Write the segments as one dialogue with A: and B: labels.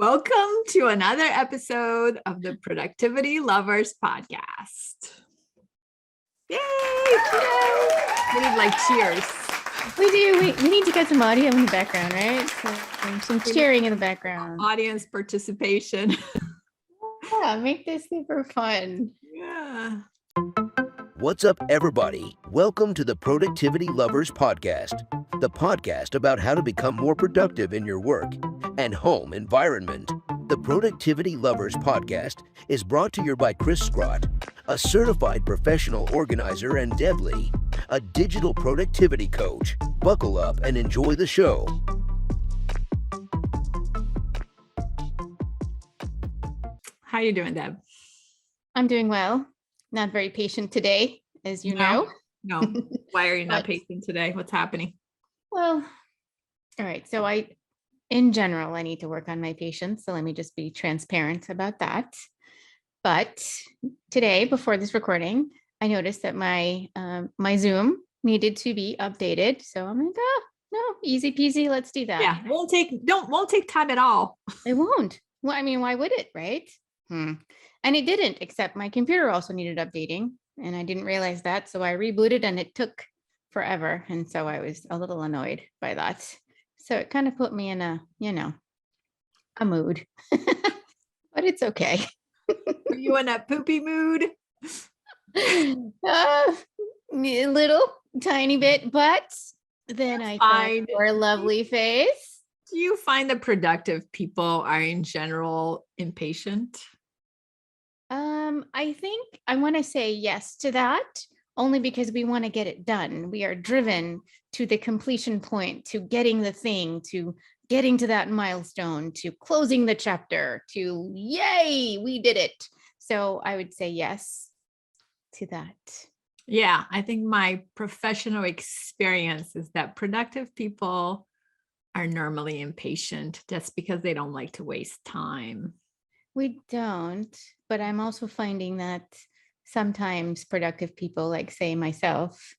A: Welcome to another episode of the Productivity Lovers podcast. Yay! We need like cheers.
B: We do. We need to get some audio in the background, right? Some cheering in the background.
A: Audience participation.
B: Yeah, make this super fun.
A: Yeah.
C: What's up, everybody? Welcome to the Productivity Lovers podcast, the podcast about how to become more productive in your work and home environment. The Productivity Lovers podcast is brought to you by Chris Scrott, a certified professional organizer, and Deb Lee, a digital productivity coach. Buckle up and enjoy the show.
A: How you doing, Deb?
B: I'm doing well. Not very patient today, as you know.
A: No. Why are you not patient today? What's happening?
B: Well, all right. So in general, I need to work on my patience. So let me just be transparent about that. But today, before this recording, I noticed that my Zoom needed to be updated. So I'm like, no, easy peasy. Let's do that.
A: Yeah, won't take time at all.
B: It won't. Well, I mean, why would it, right? And it didn't, except my computer also needed updating. And I didn't realize that. So I rebooted and it took forever. And so I was a little annoyed by that. So it kind of put me in a mood. But it's okay.
A: Are you in a poopy mood?
B: A little tiny bit, but then I find your lovely face.
A: Do you find that productive people are in general impatient?
B: I think I want to say yes to that, only because we want to get it done. We are driven to the completion point, to getting the thing, to getting to that milestone, to closing the chapter, to yay, we did it. So I would say yes to that.
A: Yeah, I think my professional experience is that productive people are normally impatient just because they don't like to waste time.
B: We don't, but I'm also finding that sometimes productive people, like say myself,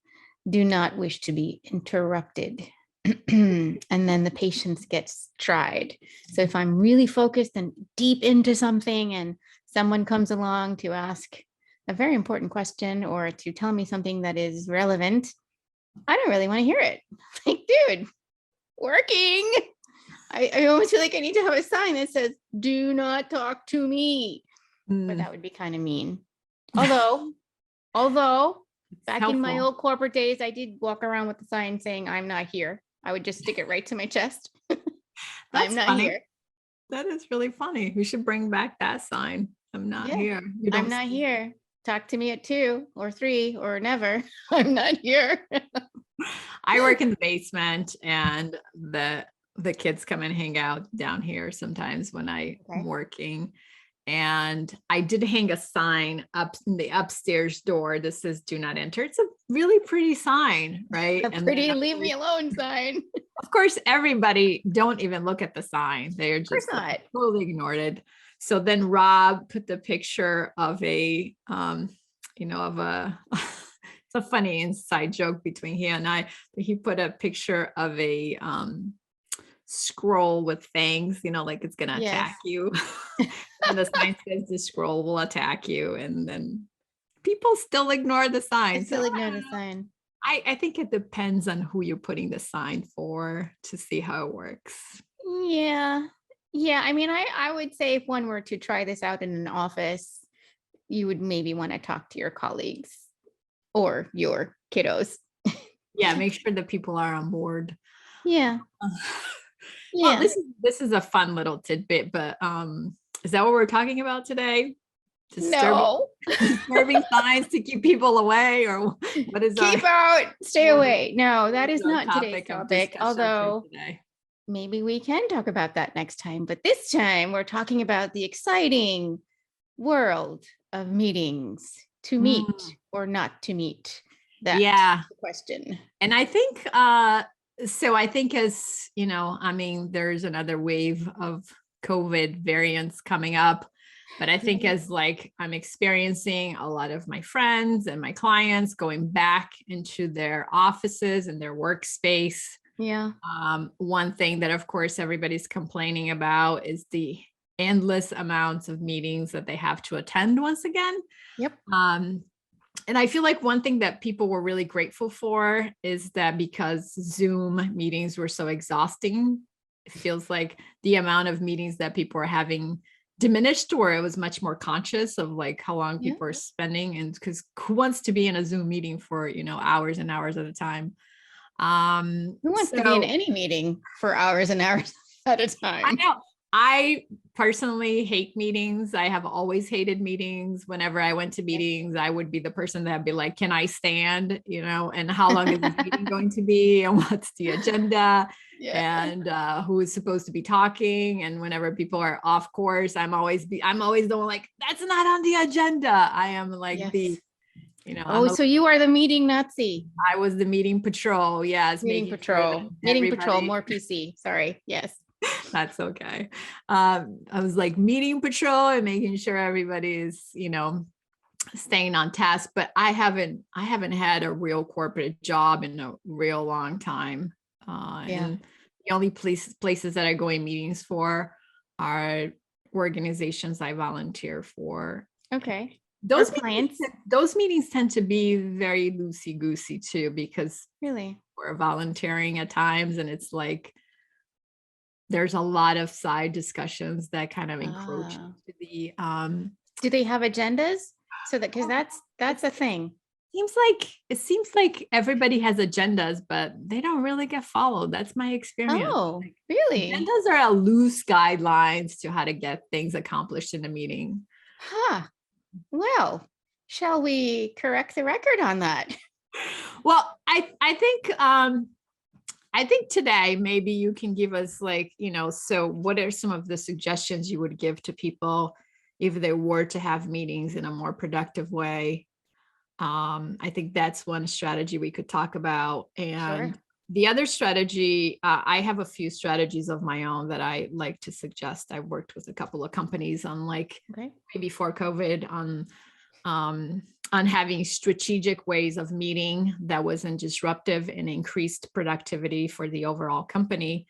B: do not wish to be interrupted. And then the patience gets tried. So if I'm really focused and deep into something and someone comes along to ask a very important question or to tell me something that is relevant, I don't really want to hear it. Like, dude, working. I almost feel like I need to have a sign that says, do not talk to me. But that would be kind of mean. Although back in my old corporate days, I did walk around with a sign saying, I'm not here. I would just stick it right to my chest. I'm not
A: funny.
B: here.
A: That is really funny. We should bring back that sign. I'm not here.
B: I'm not here. Talk to me at 2 or 3 or never. I'm not here.
A: I work in the basement and the kids come and hang out down here sometimes when I'm working. And I did hang a sign up in the upstairs door that says do not enter. It's a really pretty sign, right?
B: A pretty leave me alone sign.
A: Of course, everybody don't even look at the sign. They're just totally ignored it. So then Rob put the picture of it's a funny inside joke between he and I. He put a picture of a scroll with fangs, like it's gonna attack you. And the sign says the scroll will attack you, and then people still ignore the sign. I think it depends on who you're putting the sign for to see how it works.
B: Yeah. I mean, I would say if one were to try this out in an office, you would maybe want to talk to your colleagues or your kiddos.
A: Yeah, make sure that people are on board.
B: Yeah.
A: Well, this is a fun little tidbit, but is that what we're talking about today? Disturbing signs to keep people away, or what is
B: stay away. No, that is not today's topic. Although maybe we can talk about that next time. But this time we're talking about the exciting world of meetings, to meet or not to meet. That's the question.
A: And I think as there's another wave of COVID variants coming up, but I think as I'm experiencing a lot of my friends and my clients going back into their offices and their workspace,
B: Yeah.
A: One thing that, of course, everybody's complaining about is the endless amounts of meetings that they have to attend once again.
B: Yep.
A: And I feel like one thing that people were really grateful for is that because Zoom meetings were so exhausting, it feels like the amount of meetings that people are having diminished, or it was much more conscious of like how long people are spending. And because who wants to be in a Zoom meeting for, you know, hours and hours at a time?
B: Who wants to be in any meeting for hours and hours at a time?
A: I know. I personally hate meetings. I have always hated meetings. Whenever I went to meetings, I would be the person that'd be like, can I stand, you know, and how long is this meeting going to be? And what's the agenda? And who is supposed to be talking? And whenever people are off course, I'm always the one like, that's not on the agenda. I am like the, you know,
B: so you are the meeting Nazi.
A: I was the meeting patrol. Yes.
B: Meeting patrol, more PC. Sorry. Yes.
A: That's okay. I was like meeting patrol and making sure everybody's, you know, staying on task, but I haven't had a real corporate job in a real long time. And the only places that I go in meetings for are organizations I volunteer for.
B: Okay.
A: Those meetings tend to be very loosey-goosey too, because we're volunteering at times, and it's like there's a lot of side discussions that kind of encroach into the
B: do they have agendas? So that, because that's a thing.
A: It seems like everybody has agendas, but they don't really get followed. That's my experience.
B: Oh, really?
A: Agendas are a loose guidelines to how to get things accomplished in a meeting.
B: Well, shall we correct the record on that?
A: Well, I think today maybe you can give us like, you know, so what are some of the suggestions you would give to people if they were to have meetings in a more productive way? I think that's one strategy we could talk about. And the other strategy, I have a few strategies of my own that I like to suggest. I worked with a couple of companies on like before COVID on having strategic ways of meeting that wasn't disruptive and increased productivity for the overall company.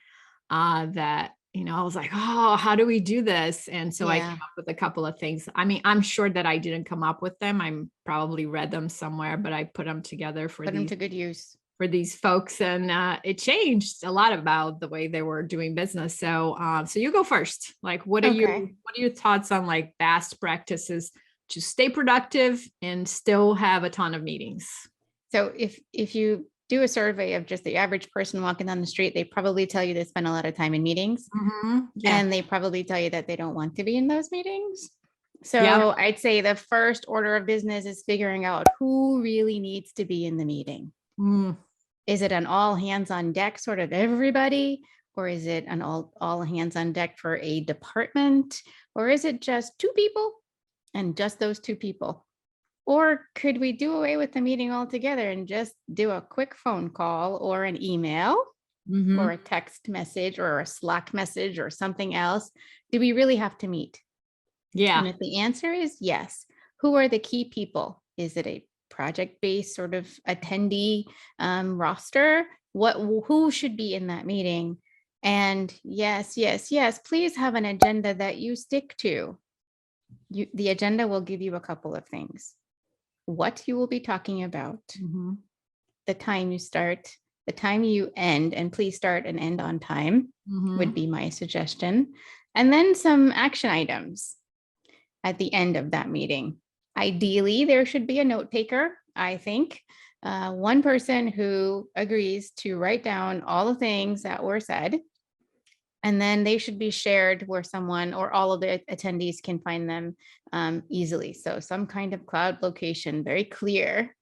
A: That, you know, I was like, oh, how do we do this? And so I came up with a couple of things. I mean, I'm sure that I didn't come up with them. I probably read them somewhere, but I put them together
B: put them to good use
A: for these folks. And it changed a lot about the way they were doing business. So, so you go first. Like, what are your thoughts on like best practices to stay productive and still have a ton of meetings?
B: So if you do a survey of just the average person walking down the street, they probably tell you they spend a lot of time in meetings. And they probably tell you that they don't want to be in those meetings. So I'd say the first order of business is figuring out who really needs to be in the meeting. Is it an all hands on deck sort of everybody? Or is it an all hands on deck for a department? Or is it just two people and just those two people? Or could we do away with the meeting altogether and just do a quick phone call or an email or a text message or a Slack message or something else? Do we really have to meet? And if the answer is yes, who are the key people? Is it a project-based sort of attendee roster? Who should be in that meeting? And yes, please have an agenda that you stick to. The agenda will give you a couple of things. What you will be talking about, the time you start, the time you end, and please start and end on time would be my suggestion. And then some action items at the end of that meeting. Ideally, there should be a note taker, I think. One person who agrees to write down all the things that were said, and then they should be shared where someone or all of the attendees can find them easily. So some kind of cloud location, very clear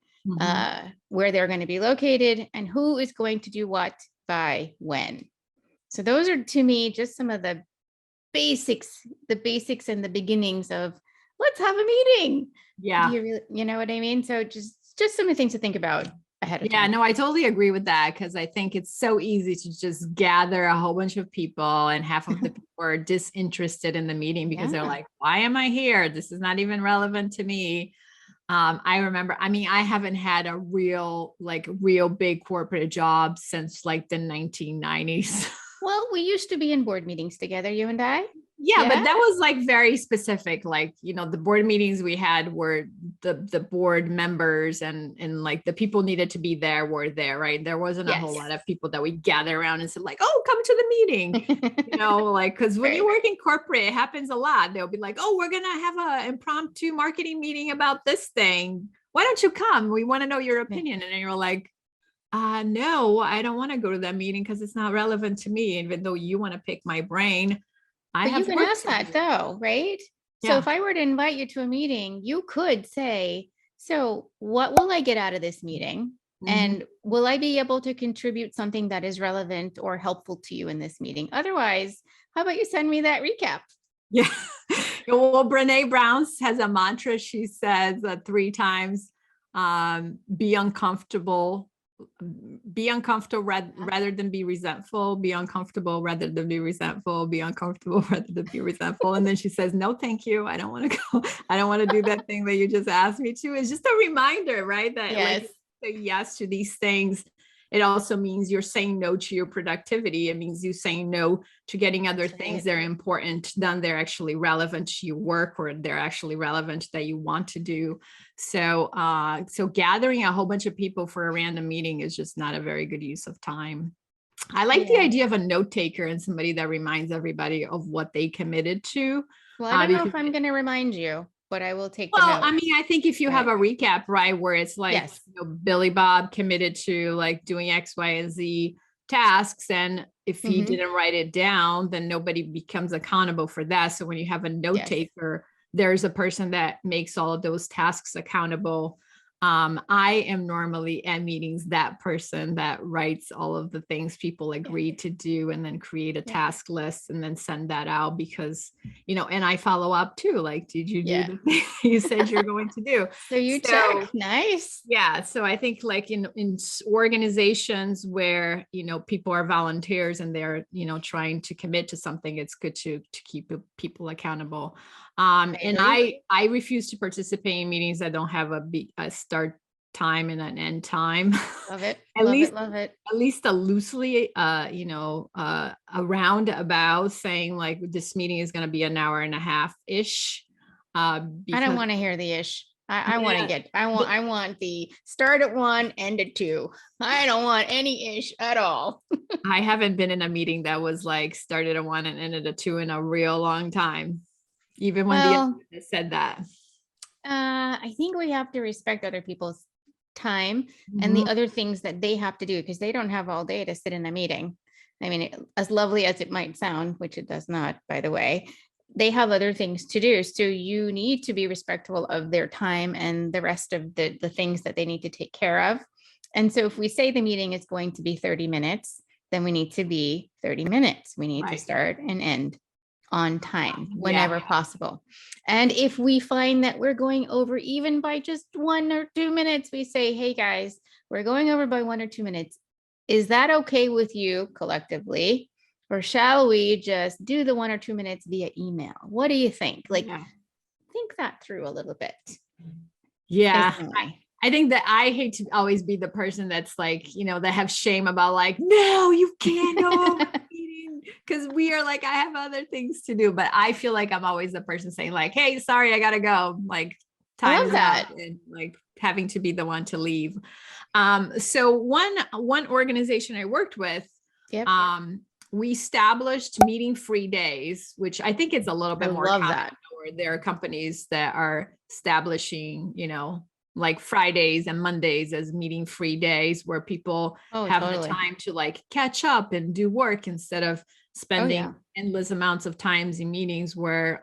B: where they're going to be located and who is going to do what by when. So those are, to me, just some of the basics and the beginnings of let's have a meeting. Do you really, you know what I mean? So just some of the things to think about ahead of time.
A: No, I totally agree with that, because I think it's so easy to just gather a whole bunch of people and half of the people are disinterested in the meeting because they're like, why am I here? This is not even relevant to me. I remember, I mean, I haven't had a real big corporate job since like the 1990s.
B: Well, we used to be in board meetings together, you and I.
A: Yeah, but that was like very specific. Like, the board meetings we had were the board members and like the people needed to be there were there, right? There wasn't a whole lot of people that we gather around and said like, oh, come to the meeting, like, because when you work in corporate, it happens a lot. They'll be like, oh, we're going to have an impromptu marketing meeting about this thing. Why don't you come? We want to know your opinion. And then you're like, no, I don't want to go to that meeting because it's not relevant to me. Even though you want to pick my brain.
B: But you can ask that though, right? Yeah. So if I were to invite you to a meeting, you could say, so what will I get out of this meeting? Mm-hmm. And will I be able to contribute something that is relevant or helpful to you in this meeting? Otherwise, how about you send me that recap?
A: Yeah. Well, Brene Brown has a mantra. She says 3 times, be uncomfortable rather than be resentful, be uncomfortable rather than be resentful, be uncomfortable rather than be resentful. And then she says, no, thank you. I don't want to go. I don't want to do that thing that you just asked me to. It's just a reminder, right? That like say yes to these things. It also means you're saying no to your productivity. It means you saying no to getting other things that are important, then they're actually relevant to your work or they're actually relevant that you want to do. So, so gathering a whole bunch of people for a random meeting is just not a very good use of time. I like the idea of a note taker and somebody that reminds everybody of what they committed to.
B: Well, I don't know if I'm going to remind you, but I will take the note.
A: I mean, I think if you have a recap, right, where it's like, Billy Bob committed to like doing X, Y, and Z tasks. And if he didn't write it down, then nobody becomes accountable for that. So when you have a note taker, there's a person that makes all of those tasks accountable. I am normally at meetings that person that writes all of the things people agreed to do and then create a task list and then send that out because, and I follow up too. Like, did you do the thing you said you're going to do?
B: So you check. Nice.
A: Yeah. So I think like in organizations where, people are volunteers and they're, trying to commit to something, it's good to keep people accountable. And I refuse to participate in meetings that don't have a start time and an end time.
B: Love it.
A: Love it. At least a loosely, a roundabout saying like this meeting is going to be an hour and a half ish.
B: I don't want to hear the ish. I want the start at 1, end at 2. I don't want any ish at all.
A: I haven't been in a meeting that was like started at 1 and ended at 2 in a real long time. Even when the said that.
B: I think we have to respect other people's time and the other things that they have to do because they don't have all day to sit in a meeting. I mean, as lovely as it might sound, which it does not, by the way, they have other things to do. So you need to be respectful of their time and the rest of the things that they need to take care of. And so if we say the meeting is going to be 30 minutes, then we need to be 30 minutes. We need to start and end on time whenever possible. And if we find that we're going over even by just 1 or 2 minutes, we say, hey guys, we're going over by 1 or 2 minutes. Is that okay with you collectively? Or shall we just do the 1 or 2 minutes via email? What do you think? Like, think that through a little bit.
A: Yeah. I think that I hate to always be the person that's like, that have shame about like, no, you can't go because we are like, I have other things to do, but I feel like I'm always the person saying like, hey, sorry, I gotta go. Like time's up and like having to be the one to leave. So one organization I worked with, we established meeting free days, which I think it's a little bit more common. Or there are companies that are establishing, like Fridays and Mondays as meeting free days where people have the time to like catch up and do work instead of spending endless amounts of times in meetings where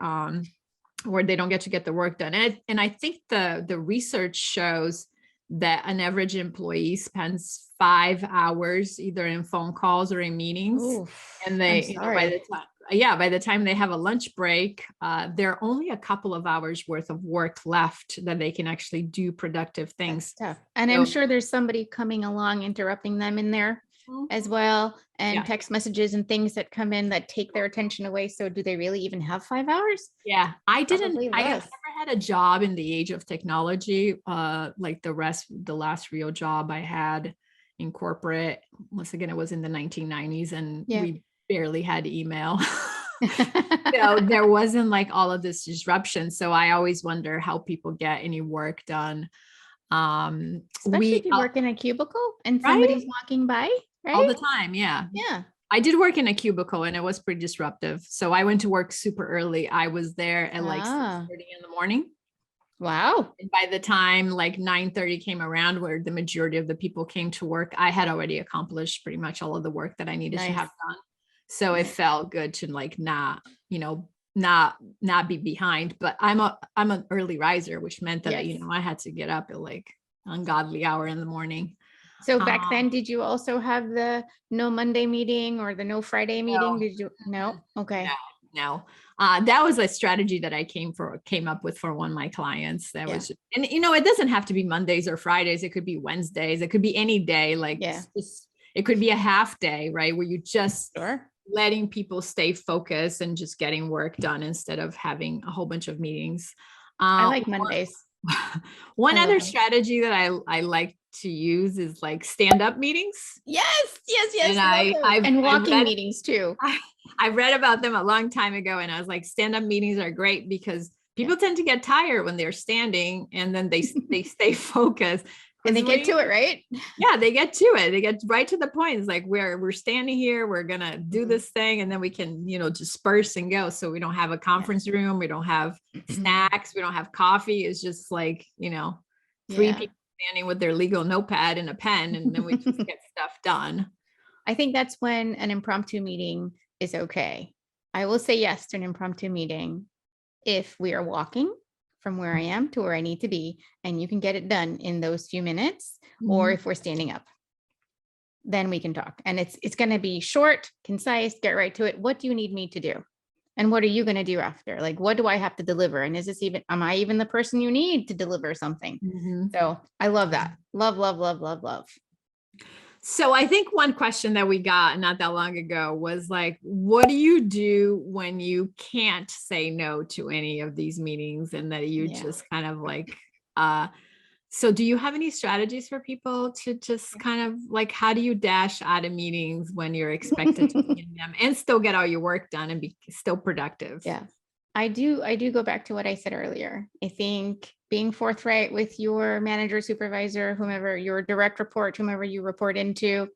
A: they don't get to get the work done. And I think the research shows that an average employee spends 5 hours either in phone calls or in meetings. Oof, and they, by the time they have a lunch break, there are only a couple of hours worth of work left that they can actually do productive things.
B: And I'm sure there's somebody coming along, interrupting them in there as well. And text messages and things that come in that take their attention away. So do they really even have 5 hours?
A: Yeah, I have never had a job in the age of technology. Like the last real job I had in corporate, once again, it was in the 1990s and we barely had email. There wasn't like all of this disruption. So I always wonder how people get any work done.
B: Especially if you work in a cubicle and
A: right?
B: somebody's walking by, right?
A: All the time. Yeah.
B: Yeah.
A: I did work in a cubicle and it was pretty disruptive. So I went to work super early. I was there at like 6:30 in the morning.
B: Wow.
A: And by the time like 9:30 came around, where the majority of the people came to work, I had already accomplished pretty much all of the work that I needed to have done. So it felt good to like not be behind. But I'm an early riser, which meant that I had to get up at like ungodly hour in the morning.
B: So back then, did you also have the no Monday meeting or the no Friday meeting?
A: No.
B: Did you? No. Okay.
A: No. That was a strategy that I came up with for one of my clients. That was, and it doesn't have to be Mondays or Fridays. It could be Wednesdays. It could be any day. Like it could be a half day, right? Where you just letting people stay focused and just getting work done instead of having a whole bunch of meetings.
B: I like Mondays.
A: One other strategy that I like to use is like stand-up meetings.
B: Yes.
A: And
B: and walking meetings too.
A: I read about them a long time ago, and I was like, stand-up meetings are great because people tend to get tired when they're standing, and then they stay focused.
B: And they get to it, right?
A: Yeah, they get to it. They get right to the point. It's like we're standing here, we're gonna do this thing, and then we can, disperse and go. So we don't have a conference room, we don't have snacks, we don't have coffee. It's just like, three people standing with their legal notepad and a pen, and then we just get stuff done.
B: I think that's when an impromptu meeting is okay. I will say yes to an impromptu meeting if we are walking from where I am to where I need to be, and you can get it done in those few minutes, or if we're standing up, then we can talk. And it's going to be short, concise, get right to it. What do you need me to do? And what are you going to do after? Like, what do I have to deliver? And am I even the person you need to deliver something? So I love that. Love, love, love, love, love.
A: So I think one question that we got not that long ago was like, what do you do when you can't say no to any of these meetings and that you just kind of like, so do you have any strategies for people to just kind of like, how do you dash out of meetings when you're expected to be in them and still get all your work done and be still productive?
B: Yeah, I do go back to what I said earlier. I think being forthright with your manager, supervisor, whomever, your direct report, whomever you report into,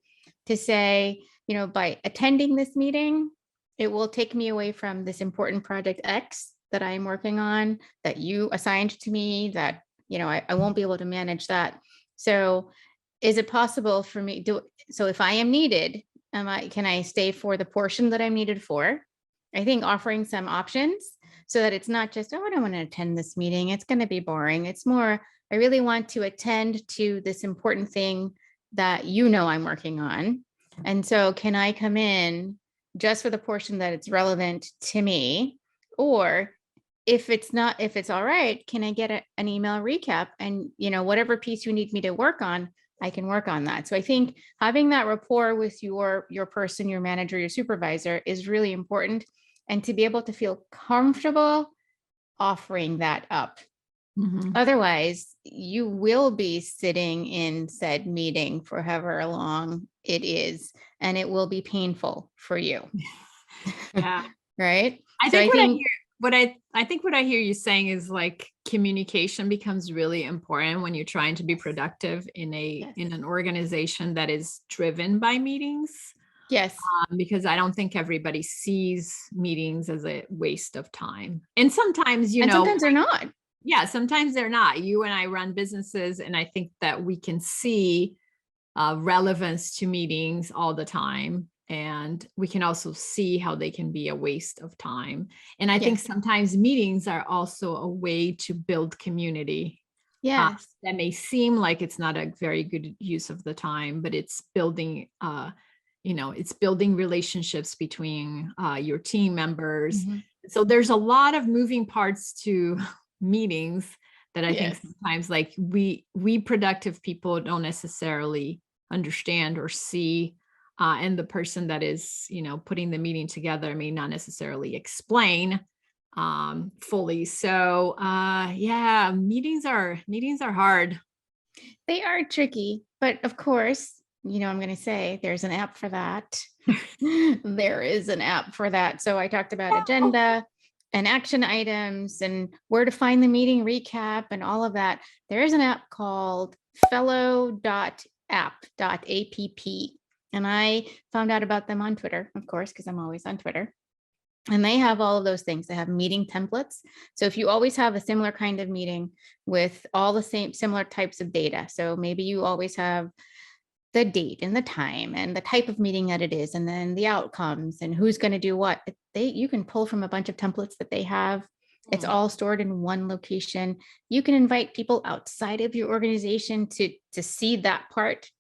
B: to say, by attending this meeting, it will take me away from this important project X that I'm working on, that you assigned to me, that, I won't be able to manage that. So is it possible for me so if I am needed, can I stay for the portion that I'm needed for? I think offering some options so that it's not just, I don't want to attend this meeting, it's going to be boring. It's more, I really want to attend to this important thing that I'm working on. And so can I come in just for the portion that it's relevant to me? Or if it's all right, can I get an email recap? And, whatever piece you need me to work on, I can work on that. So I think having that rapport with your person, your manager, your supervisor is really important. And to be able to feel comfortable offering that up. Otherwise, you will be sitting in said meeting for however long it is, and it will be painful for you.
A: Yeah.
B: Right.
A: I think what I hear you saying is like communication becomes really important when you're trying to be productive in an organization that is driven by meetings.
B: Yes.
A: Because I don't think everybody sees meetings as a waste of time. And sometimes,
B: sometimes they're not.
A: Yeah, sometimes they're not. You and I run businesses, and I think that we can see relevance to meetings all the time. And we can also see how they can be a waste of time. And I think sometimes meetings are also a way to build community.
B: Yes.
A: That may seem like it's not a very good use of the time, but it's building it's building relationships between your team members. So there's a lot of moving parts to meetings that I think sometimes like we productive people don't necessarily understand or see. And the person that is, putting the meeting together may not necessarily explain fully. So meetings are hard.
B: They are tricky, but of course, I'm going to say there's an app for that. There is an app for that. So I talked about agenda and action items and where to find the meeting recap and all of that. There is an app called fellow.app. And I found out about them on Twitter, of course, because I'm always on Twitter. And they have all of those things. They have meeting templates. So if you always have a similar kind of meeting with all the same similar types of data, so maybe you always have the date and the time and the type of meeting that it is, and then the outcomes and who's going to do what, you can pull from a bunch of templates that they have. It's all stored in one location. You can invite people outside of your organization to see that part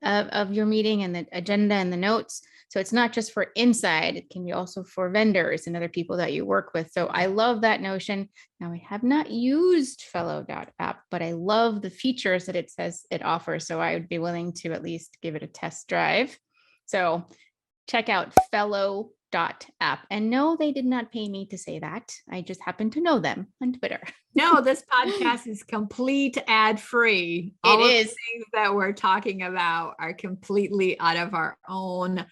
B: of your meeting and the agenda and the notes. So it's not just for inside, it can be also for vendors and other people that you work with. So I love that notion. Now, I have not used fellow.app, but I love the features that it says it offers. So I would be willing to at least give it a test drive. So check out fellow.app. And no, they did not pay me to say that. I just happen to know them on Twitter.
A: No, this podcast is complete ad-free. All of the things that we're talking about are completely out of our own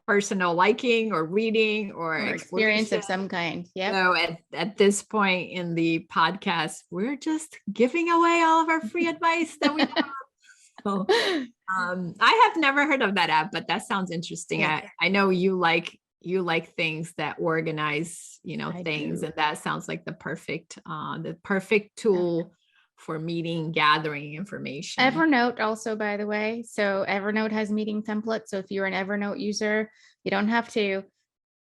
A: personal liking or reading or
B: experience of some kind. Yeah.
A: So at this point in the podcast, we're just giving away all of our free advice that we have. So, I have never heard of that app, but that sounds interesting. Yeah. I know you like things that organize, things, and that sounds like the perfect tool for meeting, gathering information.
B: Evernote also, by the way. So Evernote has meeting templates. So if you're an Evernote user, you don't have to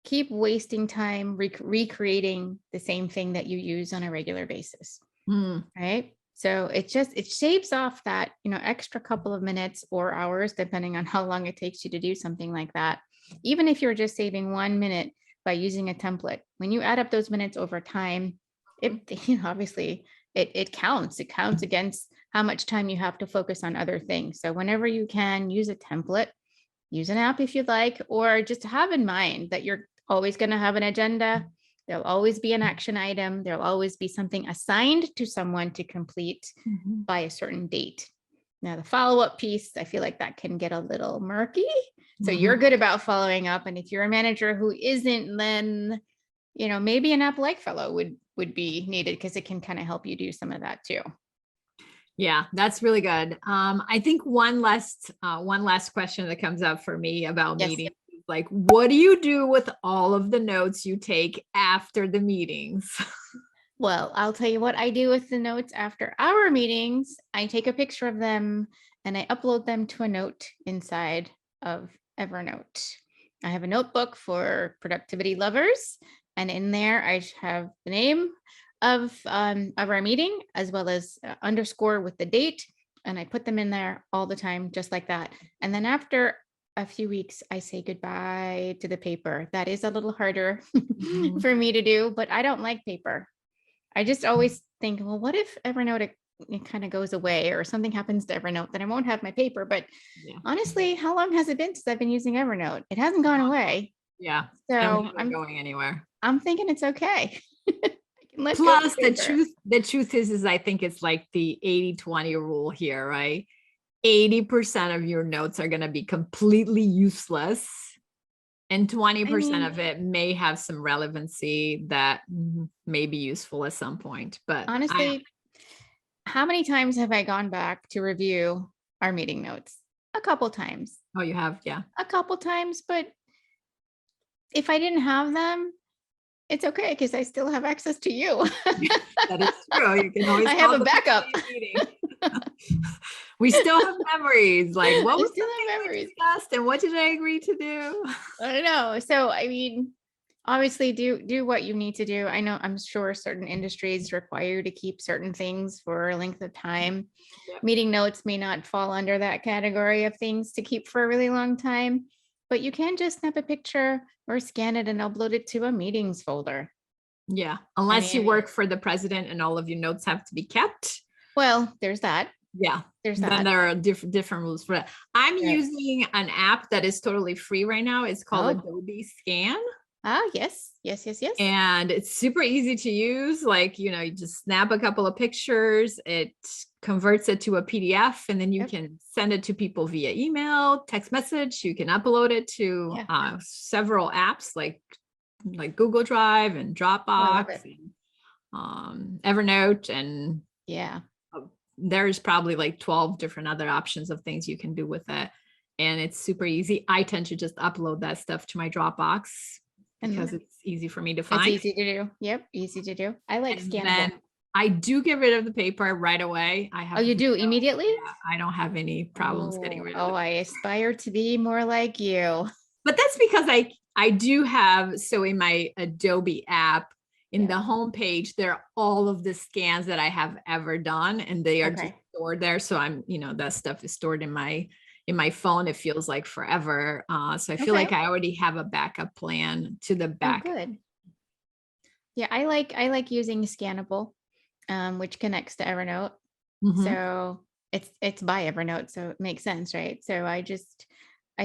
B: keep wasting time recreating the same thing that you use on a regular basis. Right. So it shaves off that, extra couple of minutes or hours, depending on how long it takes you to do something like that. Even if you're just saving 1 minute by using a template, when you add up those minutes over time, obviously it counts. It counts against how much time you have to focus on other things. So whenever you can, use a template, use an app if you'd like, or just have in mind that you're always going to have an agenda. There'll always be an action item. There'll always be something assigned to someone to complete by a certain date. Now, the follow-up piece, I feel like that can get a little murky. So you're good about following up. And if you're a manager who isn't, then, maybe an app like Fellow would be needed, because it can kind of help you do some of that too.
A: Yeah, that's really good. I think one last question that comes up for me about meetings, like, what do you do with all of the notes you take after the meetings?
B: Well, I'll tell you what I do with the notes after our meetings. I take a picture of them and I upload them to a note inside of Evernote. I have a notebook for productivity lovers, and in there I have the name of our meeting, as well as underscore with the date, and I put them in there all the time, just like that. And then after a few weeks, I say goodbye to the paper. That is a little harder for me to do, but I don't like paper. I just always think, well, what if Evernote it kind of goes away, or something happens to Evernote, then I won't have my paper. But honestly, how long has it been since I've been using Evernote? It hasn't gone away.
A: Yeah.
B: So
A: I'm going anywhere.
B: I'm thinking it's okay.
A: Plus the truth is I think it's like the 80-20 rule here, right? 80% of your notes are going to be completely useless, and 20% of it may have some relevancy that may be useful at some point. But
B: honestly, how many times have I gone back to review our meeting notes? A couple times.
A: Oh, you have? Yeah.
B: A couple times. But if I didn't have them, it's okay, because I still have access to you.
A: That is true. You can always
B: I have a backup.
A: We still have memories. Like, what was
B: still have memories
A: discussed, and what did I agree to do?
B: I don't know. So, I mean, obviously do what you need to do. I know, I'm sure certain industries require you to keep certain things for a length of time. Yep. Meeting notes may not fall under that category of things to keep for a really long time, but you can just snap a picture or scan it and upload it to a meetings folder.
A: Yeah. Unless you work for the president and all of your notes have to be kept.
B: Well, there's that.
A: Yeah.
B: There's that.
A: Then there are different rules for that. I'm using an app that is totally free right now. It's called Adobe Scan.
B: Yes.
A: And it's super easy to use. Like, you just snap a couple of pictures, it converts it to a PDF, and then you can send it to people via email, text message. You can upload it to several apps like Google Drive and Dropbox and Evernote. And there's probably like 12 different other options of things you can do with it. And it's super easy. I tend to just upload that stuff to my Dropbox because it's easy for me to find.
B: It's easy to do. Yep, easy to do. I like scannable.
A: I do get rid of the paper right away.
B: You do immediately?
A: Yeah, I don't have any problems getting rid of it.
B: I aspire to be more like you.
A: But that's because I do have, so in my Adobe app, in the homepage, there are all of the scans that I have ever done, and they are just stored there. So that stuff is stored in my phone. It feels like forever. So I feel like I already have a backup plan to the back.
B: Good. Yeah, I like using Scannable, which connects to Evernote. So it's by Evernote, so it makes sense, right? So I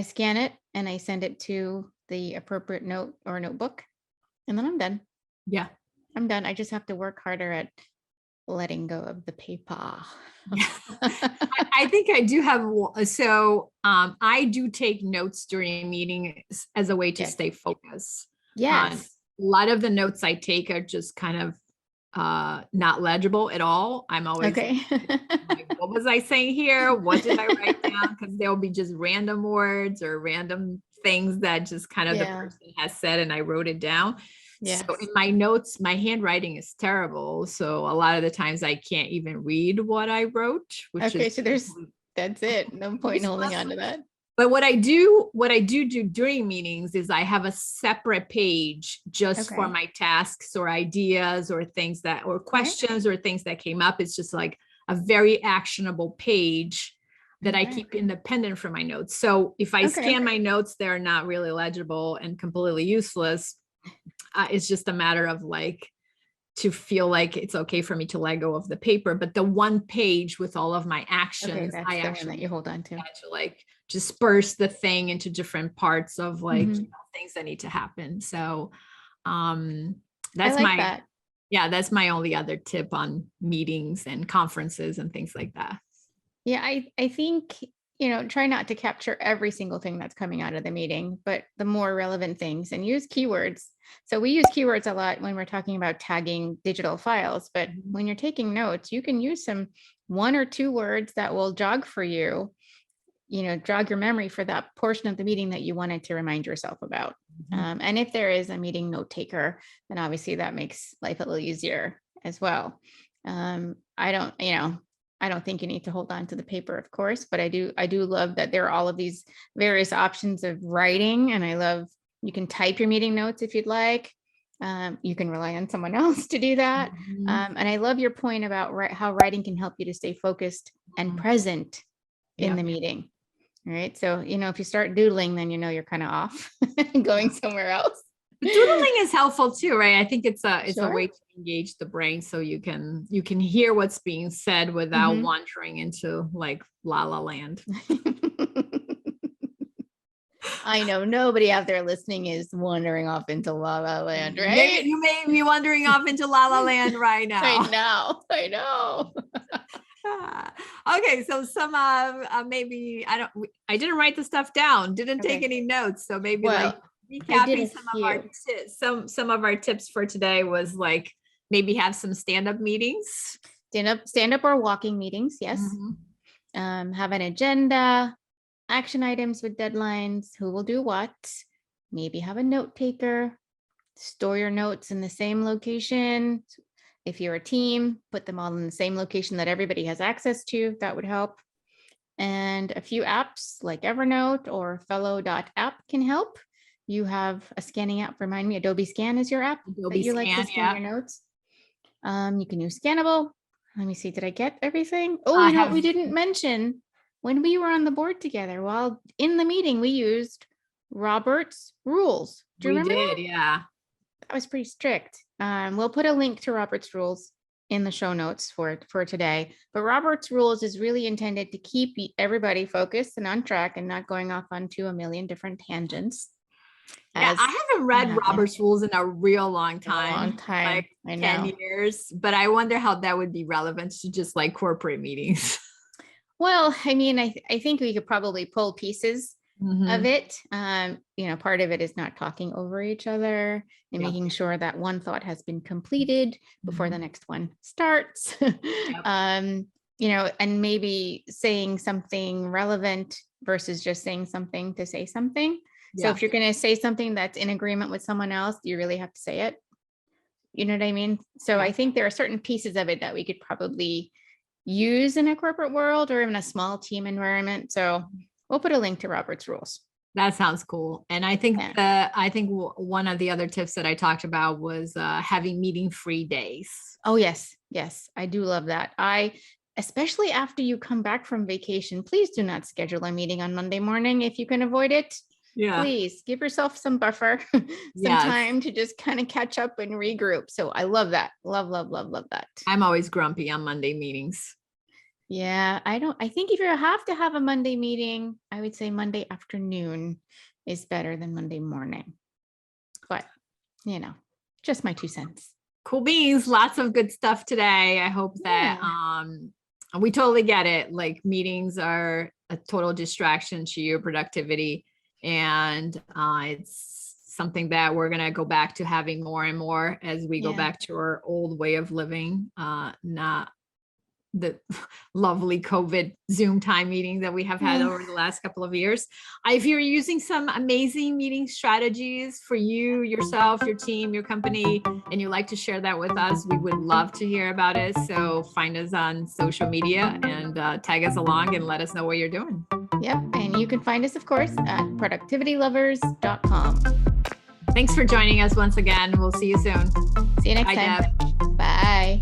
B: scan it and I send it to the appropriate note or notebook, and then I'm done.
A: Yeah,
B: I'm done. I just have to work harder at letting go of the paper.
A: I think I do have. So I do take notes during a meeting as a way to stay focused.
B: Yes.
A: A lot of the notes I take are just kind of not legible at all. I'm always like, what was I saying here? What did I write down? Because there'll be just random words or random things that just kind of the person has said and I wrote it down. Yes. So in my notes, my handwriting is terrible. So a lot of the times I can't even read what I wrote.
B: That's it. No point in holding on to that.
A: But what I do during meetings is I have a separate page just for my tasks or ideas or things or questions or things that came up. It's just like a very actionable page that I keep independent from my notes. So if I scan my notes, they're not really legible and completely useless. It's just a matter of to feel like it's okay for me to let go of the paper, but the one page with all of my actions,
B: I actually that you hold on to
A: disperse the thing into different parts of things that need to happen. So that's that's my only other tip on meetings and conferences and things like that.
B: Yeah, I think try not to capture every single thing that's coming out of the meeting, but the more relevant things, and use keywords. So we use keywords a lot when we're talking about tagging digital files, but when you're taking notes, you can use some 1 or 2 words that will jog your memory for that portion of the meeting that you wanted to remind yourself about. And if there is a meeting note taker, then obviously that makes life a little easier as well. I don't think you need to hold on to the paper, of course, but I do love that there are all of these various options of writing. And I love, you can type your meeting notes if you'd like. You can rely on someone else to do that. And I love your point about how writing can help you to stay focused and present in the meeting. All right. So, if you start doodling, then you're kind of off going somewhere else.
A: But doodling is helpful too, right? I think it's a way to engage the brain so you can hear what's being said without wandering into la la land.
B: I know nobody out there listening is wandering off into la la land, right?
A: You may be wandering off into la la land right now.
B: I know.
A: Okay, so some maybe I didn't write the stuff down, didn't take any notes, so maybe recapping some of our tips for today was maybe have some stand-up meetings,
B: stand up or walking meetings. Yes. Have an agenda, action items with deadlines, who will do what, maybe have a note taker, store your notes in the same location. If you're a team, put them all in the same location that everybody has access to. That would help. And a few apps like Evernote or Fellow.app can help. You have a scanning app. Remind me, Adobe Scan is your app that you like to scan your notes. You can use Scannable. Let me see. Did I get everything? Oh, what we didn't mention when we were on the board together. While in the meeting, we used Robert's rules. Do you remember?
A: We did, yeah.
B: That was pretty strict. We'll put a link to Robert's rules in the show notes for today. But Robert's rules is really intended to keep everybody focused and on track and not going off onto a million different tangents.
A: Yeah, I haven't read Robert's Rules in a real long time. Like
B: I know.
A: 10 years. But I wonder how that would be relevant to just like corporate meetings.
B: Well, I mean, I think we could probably pull pieces of it. Part of it is not talking over each other and making sure that one thought has been completed before the next one starts. And maybe saying something relevant versus just saying something to say something. So if you're going to say something that's in agreement with someone else, you really have to say it. You know what I mean? So I think there are certain pieces of it that we could probably use in a corporate world or in a small team environment. So we'll put a link to Robert's Rules.
A: That sounds cool. And I think one of the other tips that I talked about was having meeting-free days.
B: Oh, yes. Yes. I do love that. Especially after you come back from vacation, please do not schedule a meeting on Monday morning if you can avoid it. Yeah. Please give yourself some buffer, time to just kind of catch up and regroup. So I love that. Love that.
A: I'm always grumpy on Monday meetings.
B: Yeah, I think if you have to have a Monday meeting, I would say Monday afternoon is better than Monday morning. But, just my 2 cents.
A: Cool beans. Lots of good stuff today. I hope that we totally get it. Like meetings are a total distraction to your productivity. And it's something that we're going to go back to having more and more as we go back to our old way of living, not the lovely COVID Zoom time meeting that we have had over the last couple of years. If you're using some amazing meeting strategies for you, yourself, your team, your company, and you'd like to share that with us, we would love to hear about it. So find us on social media and tag us along and let us know what you're doing.
B: Yep. And you can find us, of course, at productivitylovers.com.
A: Thanks for joining us once again. We'll see you soon.
B: See you next time. Deb. Bye.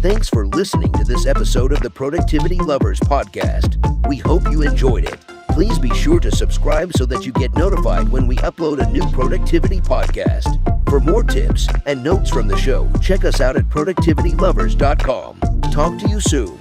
C: Thanks for listening to this episode of the Productivity Lovers podcast. We hope you enjoyed it. Please be sure to subscribe so that you get notified when we upload a new productivity podcast. For more tips and notes from the show, check us out at productivitylovers.com. Talk to you soon.